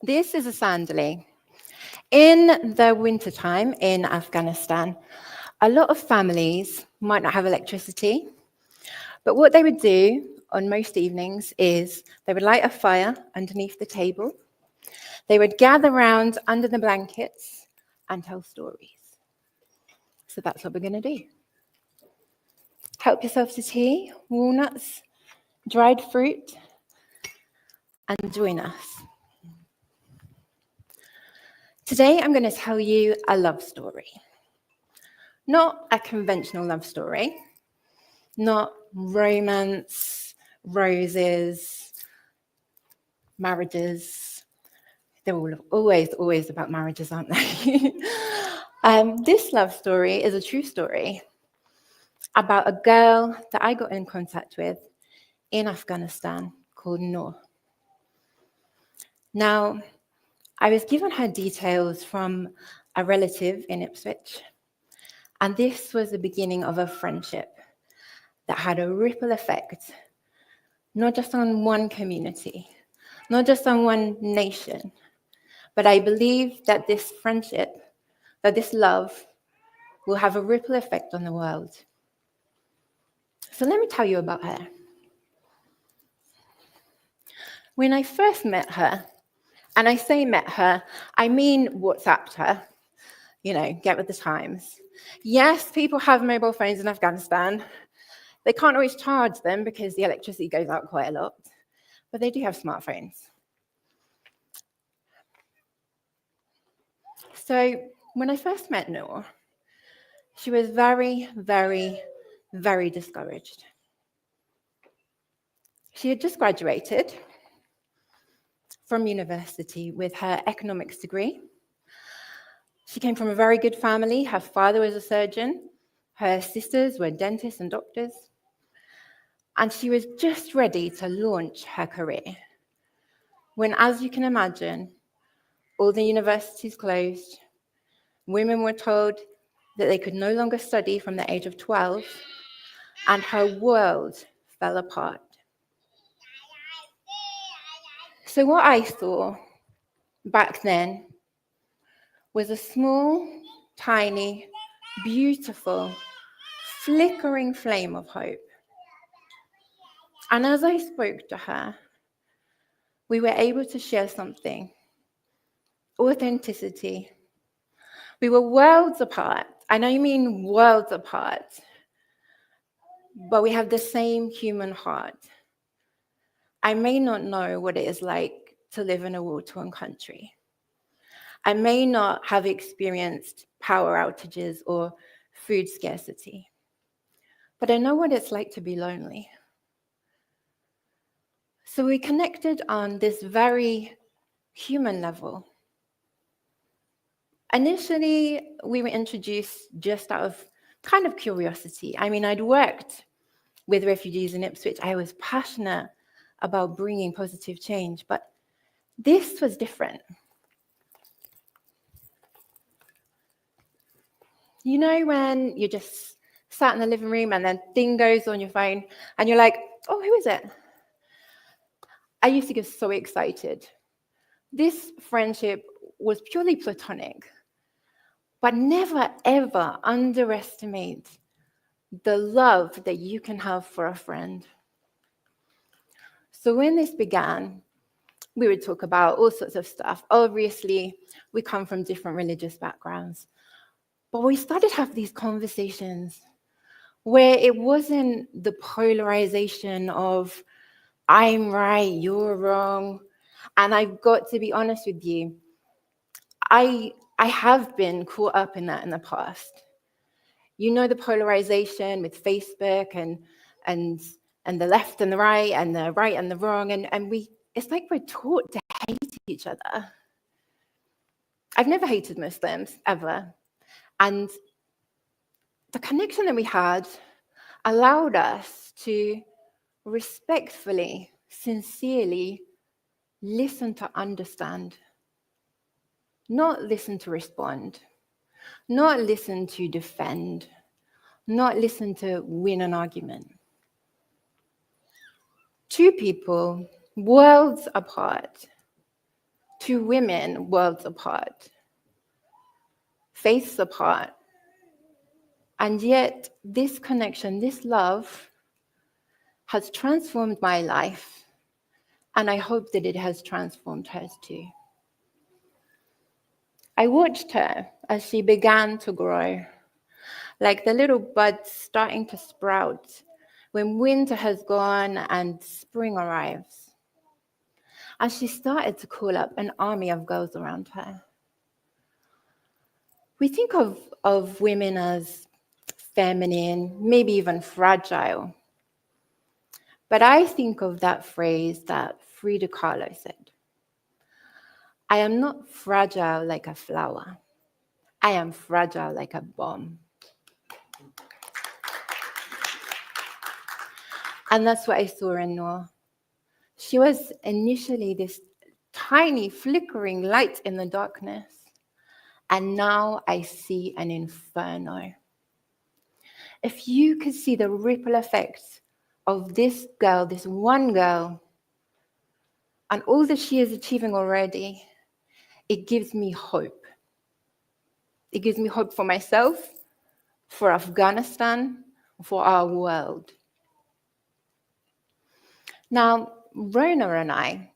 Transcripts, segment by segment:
This is a Sandali. In the wintertime in Afghanistan, a lot of families might not have electricity, but what they would do on most evenings is they would light a fire underneath the table. They would gather round under the blankets and tell stories. So that's what we're going to do. Help yourself to tea, walnuts, dried fruit, and join us. Today, I'm going to tell you a love story. Not a conventional love story, not romance, roses, marriages. They're always about marriages, aren't they? This love story is a true story about a girl that I got in contact with in Afghanistan called Noor. Now, I was given her details from a relative in Ipswich, and this was the beginning of a friendship that had a ripple effect, not just on one community, not just on one nation, but I believe that this friendship, that this love, will have a ripple effect on the world. So let me tell you about her. When I first met her, and I say met her, I mean WhatsApped her, get with the times. Yes, people have mobile phones in Afghanistan. They can't always charge them because the electricity goes out quite a lot, but they do have smartphones. So when I first met Noor, she was very, very, very discouraged. She had just graduated from university with her economics degree. She came from a very good family. Her father was a surgeon. Her sisters were dentists and doctors. And she was just ready to launch her career when, as you can imagine, all the universities closed. Women were told that they could no longer study from the age of 12, and her world fell apart. So what I saw back then was a small, tiny, beautiful, flickering flame of hope. And as I spoke to her, we were able to share something: authenticity. We were worlds apart, and I mean worlds apart, but we have the same human heart. I may not know what it is like to live in a war-torn country. I may not have experienced power outages or food scarcity, but I know what it's like to be lonely. So we connected on this very human level. Initially, we were introduced just out of kind of curiosity. I mean, I'd worked with refugees in Ipswich. I was passionate about bringing positive change, but this was different. You know when you just sat in the living room and then thing goes on your phone and you're like, oh, who is it? I used to get so excited. This friendship was purely platonic, but never ever underestimate the love that you can have for a friend. So when this began, we would talk about all sorts of stuff. Obviously, we come from different religious backgrounds, but we started to have these conversations where it wasn't the polarization of I'm right, you're wrong. And I've got to be honest with you, I have been caught up in that in the past. You know, the polarization with Facebook and the left and the right and the wrong, and it's like we're taught to hate each other. I've never hated Muslims, ever. And the connection that we had allowed us to respectfully, sincerely listen to understand, not listen to respond, not listen to defend, not listen to win an argument. Two people, worlds apart, Two women worlds apart, faiths apart. And yet, this connection, this love, has transformed my life. And I hope that it has transformed hers too. I watched her as she began to grow, like the little buds starting to sprout when winter has gone and spring arrives. As she started to call up an army of girls around her. We think of women as feminine, maybe even fragile. But I think of that phrase that Frida Kahlo said. I am not fragile like a flower. I am fragile like a bomb. And that's what I saw in Noor. She was initially this tiny flickering light in the darkness. And now I see an inferno. If you could see the ripple effects of this girl, this one girl, and all that she is achieving already, it gives me hope. It gives me hope for myself, for Afghanistan, for our world. Now, Rona and I,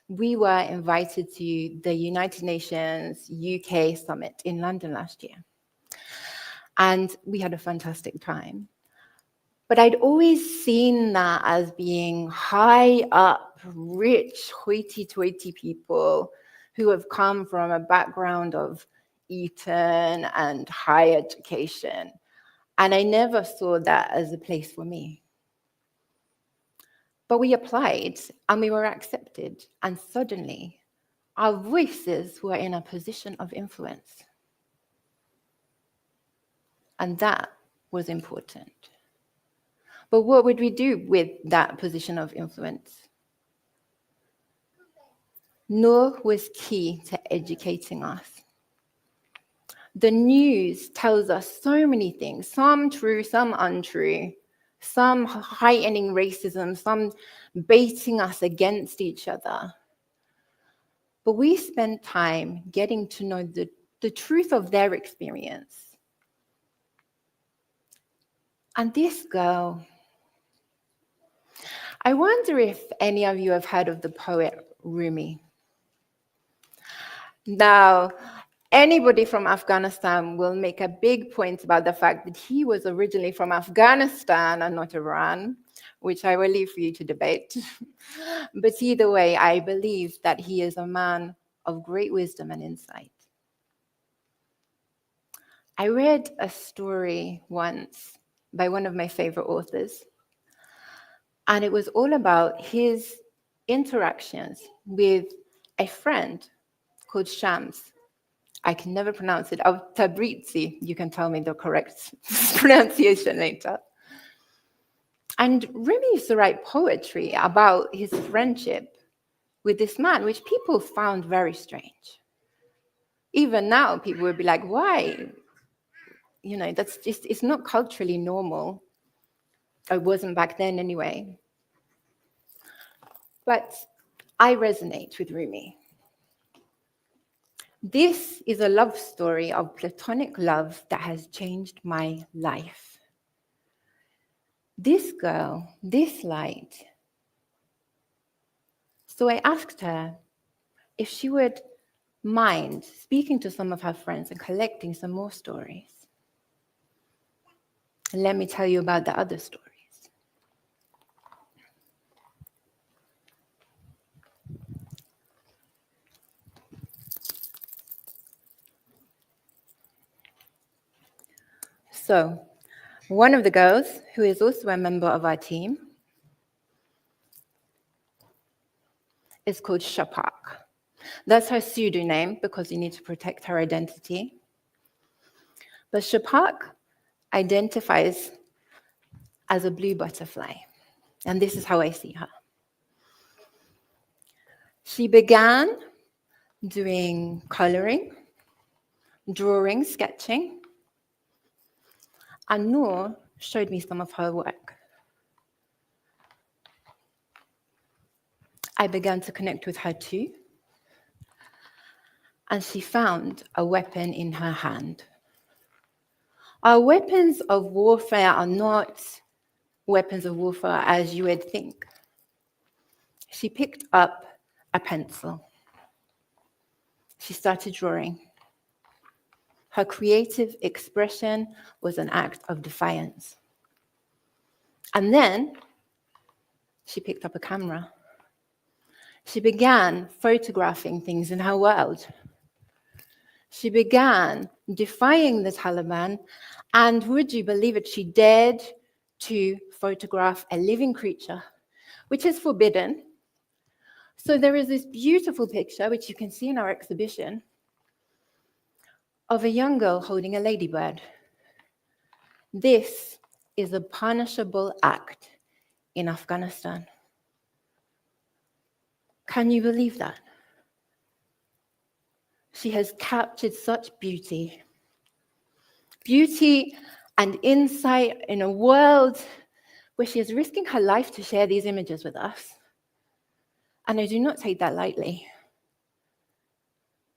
we were invited to the United Nations UK Summit in London last year. And we had a fantastic time. But I'd always seen that as being high up, rich, hoity-toity people who have come from a background of Eton and high education. And I never saw that as a place for me. But we applied and we were accepted. And suddenly, our voices were in a position of influence. And that was important. But what would we do with that position of influence? Noor was key to educating us. The news tells us so many things, some true, some untrue, some heightening racism, some baiting us against each other. But we spent time getting to know the truth of their experience. And this girl, I wonder if any of you have heard of the poet Rumi. Now, anybody from Afghanistan will make a big point about the fact that he was originally from Afghanistan and not Iran, which I will leave for you to debate. But either way, I believe that he is a man of great wisdom and insight. I read a story once by one of my favorite authors, and it was all about his interactions with a friend called Shams. I can never pronounce it. Tabrizi, you can tell me the correct pronunciation later. And Rumi used to write poetry about his friendship with this man, which people found very strange. Even now, people would be like, why? You know, that's just, it's not culturally normal. It wasn't back then anyway. But I resonate with Rumi. This is a love story of platonic love that has changed my life. This girl, this light. So I asked her if she would mind speaking to some of her friends and collecting some more stories. And let me tell you about the other stories. So, one of the girls, who is also a member of our team, is called Shapak. That's her pseudonym because you need to protect her identity. But Shapak identifies as a blue butterfly, and this is how I see her. She began doing coloring, drawing, sketching, and Noor showed me some of her work. I began to connect with her too. and she found a weapon in her hand. Our weapons of warfare are not weapons of warfare as you would think. She picked up a pencil. She started drawing. Her creative expression was an act of defiance. And then she picked up a camera. She began photographing things in her world. She began defying the Taliban, and would you believe it, she dared to photograph a living creature, which is forbidden. So there is this beautiful picture, which you can see in our exhibition, of a young girl holding a ladybird. This is a punishable act in Afghanistan. Can you believe that? She has captured such beauty. Beauty and insight in a world where she is risking her life to share these images with us. And I do not take that lightly.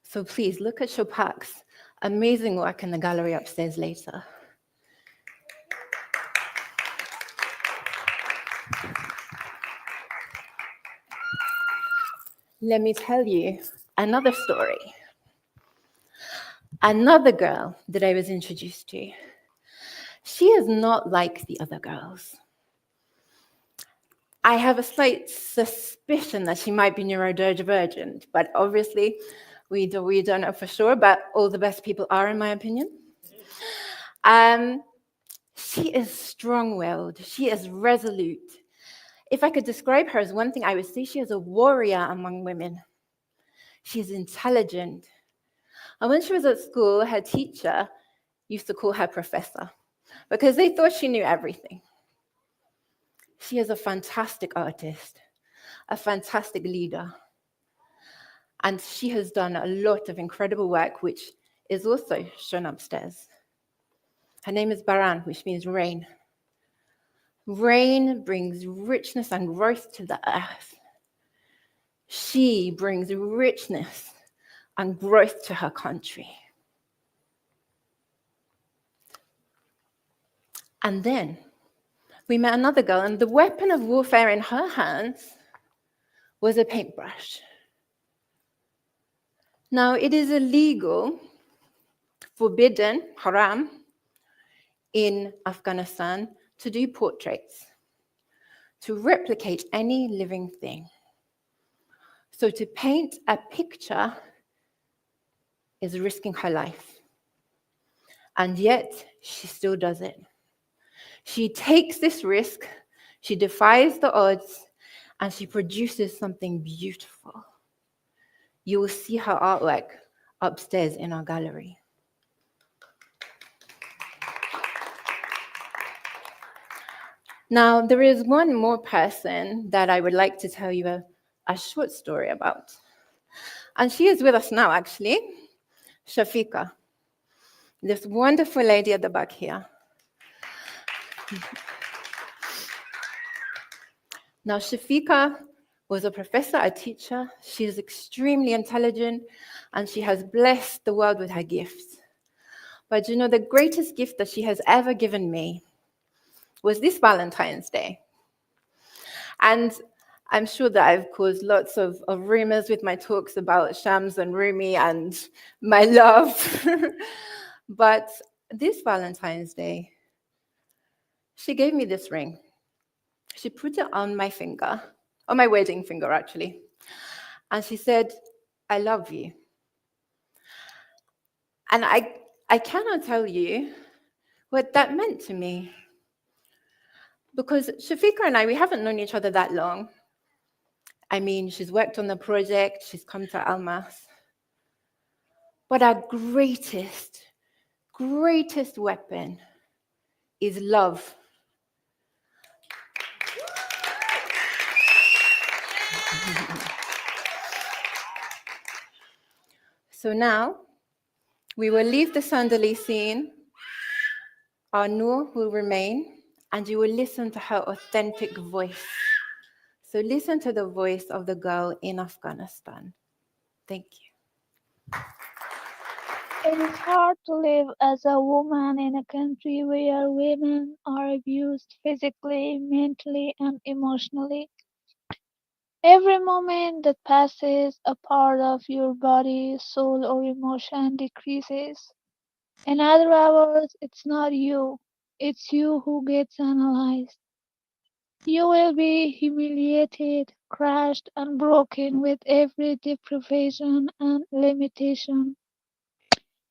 So please look at Chopak's amazing work in the gallery upstairs later. Let me tell you another story. Another girl that I was introduced to. She is not like the other girls. I have a slight suspicion that she might be neurodivergent, but obviously we don't know for sure, but all the best people are, in my opinion. She is strong-willed. She is resolute. If I could describe her as one thing, I would say she is a warrior among women. She is intelligent. And when she was at school, her teacher used to call her professor because they thought she knew everything. She is a fantastic artist, a fantastic leader. And she has done a lot of incredible work, which is also shown upstairs. Her name is Baran, which means rain. Rain brings richness and growth to the earth. She brings richness and growth to her country. And then we met another girl, and the weapon of warfare in her hands was a paintbrush. Now, it is illegal, forbidden, haram, in Afghanistan to do portraits, to replicate any living thing. So to paint a picture is risking her life. And yet, she still does it. She takes this risk, she defies the odds, and she produces something beautiful. You will see her artwork upstairs in our gallery. Now, there is one more person that I would like to tell you a short story about. And she is with us now, actually, Shafika, this wonderful lady at the back here. Now, Shafika was a professor, a teacher. She is extremely intelligent, and she has blessed the world with her gifts. But you know, the greatest gift that she has ever given me was this Valentine's Day. And I'm sure that I've caused lots of rumors with my talks about Shams and Rumi and my love. But this Valentine's Day, she gave me this ring. She put it on my finger, on my wedding finger, actually. And she said, "I love you." And I cannot tell you what that meant to me. Because Shafika and I, we haven't known each other that long. I mean, she's worked on the project, she's come to Almas. But our greatest weapon is love. So now, we will leave the Sandali scene. Our Noor will remain, and you will listen to her authentic voice. So listen to the voice of the girl in Afghanistan. Thank you. It is hard to live as a woman in a country where women are abused physically, mentally, and emotionally. Every moment that passes, a part of your body, soul, or emotion decreases. In other hours, it's not you, it's you who gets analyzed. You will be humiliated, crushed, and broken with every deprivation and limitation.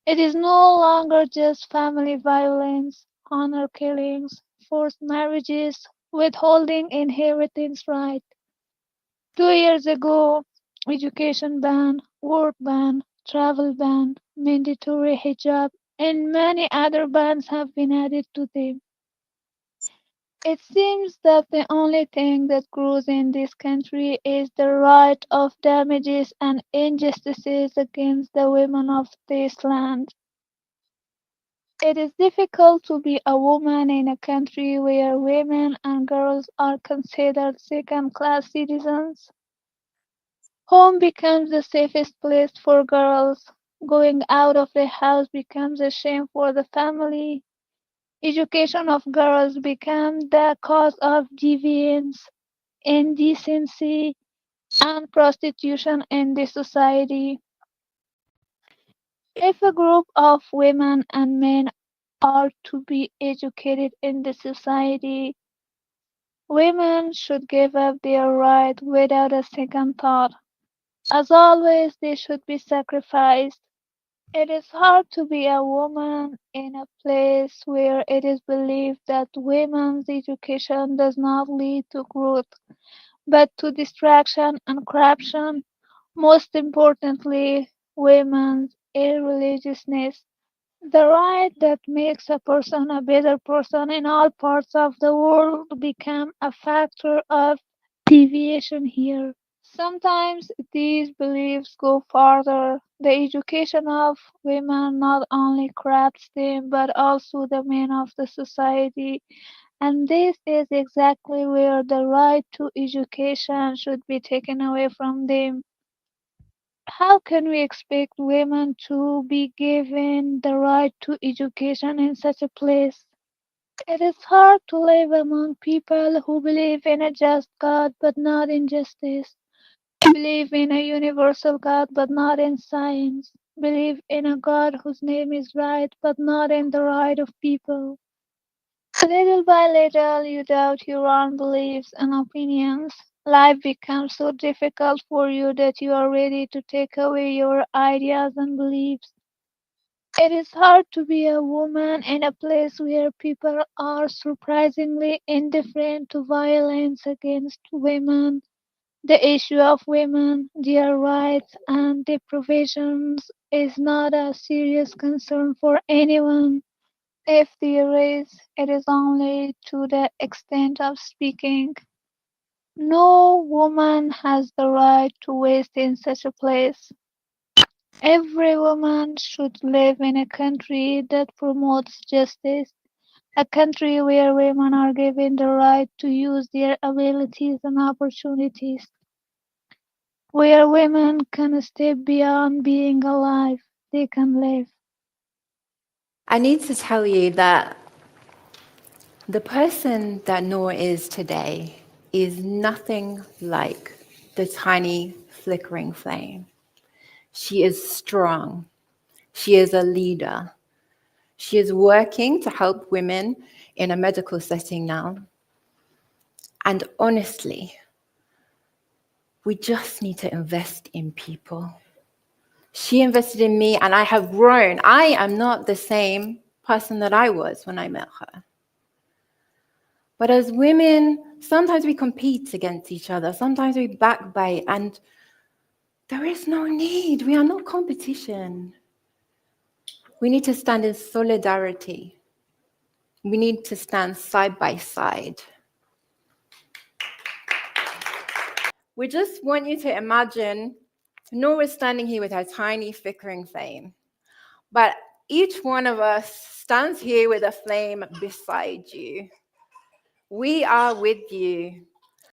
It is no longer just family violence, honor killings, forced marriages, withholding inheritance right. 2 years ago, education ban, work ban, travel ban, mandatory hijab, and many other bans have been added to them. It seems that the only thing that grows in this country is the right of damages and injustices against the women of this land. It is difficult to be a woman in a country where women and girls are considered second class citizens. Home becomes the safest place for girls. Going out of the house becomes a shame for the family. Education of girls becomes the cause of deviance, indecency, and prostitution in the society. If a group of women and men are to be educated in the society, women should give up their right without a second thought. As always, they should be sacrificed. It is hard to be a woman in a place where it is believed that women's education does not lead to growth, but to distraction and corruption. Most importantly, women's irreligiousness. The right that makes a person a better person in all parts of the world become a factor of deviation here. Sometimes these beliefs go farther. The education of women not only corrupts them but also the men of the society, and this is exactly where the right to education should be taken away from them. How can we expect women to be given the right to education in such a place? It is hard to live among people who believe in a just God but not in justice, believe in a universal God but not in science, believe in a God whose name is right but not in the right of people. Little by little, you doubt your own beliefs and opinions. Life becomes so difficult for you that you are ready to take away your ideas and beliefs. It is hard to be a woman in a place where people are surprisingly indifferent to violence against women, the issue of women, their rights, and deprivations is not a serious concern for anyone. If there is, it is only to the extent of speaking. No woman has the right to waste in such a place. Every woman should live in a country that promotes justice, a country where women are given the right to use their abilities and opportunities, where women can step beyond being alive, they can live. I need to tell you that the person that Noor is today is nothing like the tiny flickering flame. She is strong. She is a leader. She is working to help women in a medical setting now. And honestly, we just need to invest in people. She invested in me, and I have grown. I am not the same person that I was when I met her. But as women, sometimes we compete against each other, sometimes we backbite, and there is no need. We are not competition. We need to stand in solidarity. We need to stand side by side. We just want you to imagine Nora standing here with her tiny flickering flame, but each one of us stands here with a flame beside you. We are with you.